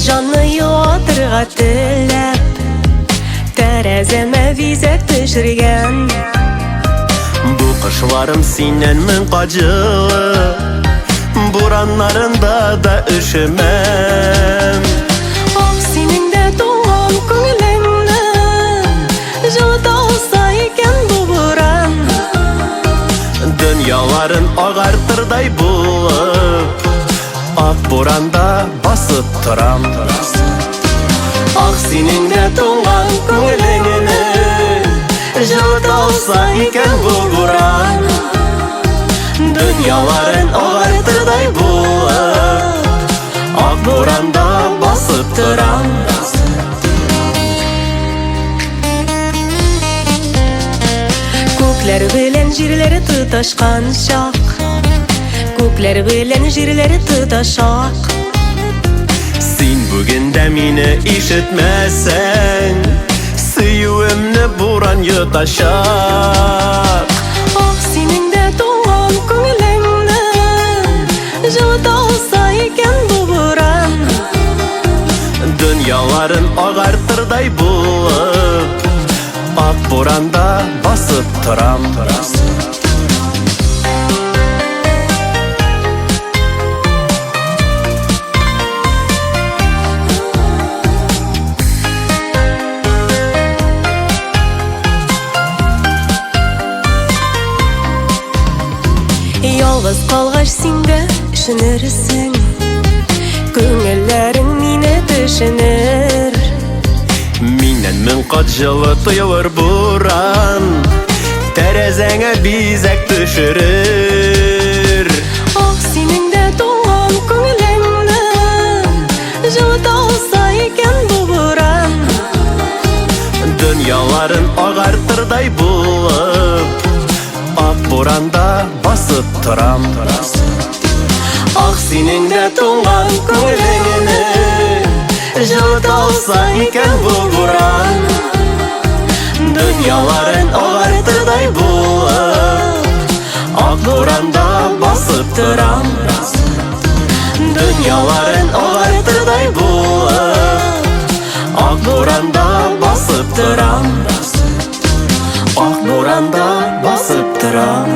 Жанны юатырга теләп, тәрәзәмә визәк төшергән. Бу кышларым синнән мең кат җылы, бураннарында да өшемәм. Ах, синең дә туган күңелеңне җылыта алса икән бу буран. Дөньяларын агартырдай булып, ак буранда басып торам. Ах, синең дә туган күңелеңне җылыта алса икән бу буран. Дөньяларын агартырдай булып, ак буранда басып торам. Күкләр белән җирләре тоташкан чак, күкләр белән җирләре тоташак. Син бүген дә мине ишетмәсәң, сөюемне буран йотачак. Ах, синең дә туган күңелеңне җылыта алса икән бу буран. Дөньяларын агартырдай булып, ак буранда басып торам. Ялгыз калгач син дә ишенерсең, күңелләрең мине төшенер. Миннән мең кат җылы тоелыр буран, тәрәзәңә бизәк төшерер. Ах, синең дә туган күңелеңне җылыта алса икән бу буран. Дөньяларын агартырдай булып, ак буранда басып торам. Ах, синең дә туган күңелеңне җылыта алса икән бу буран. Дөньяларын агартырдай булып, ак буранда басып торам. Дөньяларын агартырдай булып, ак буранда басып торам. Ак буранда басып торам.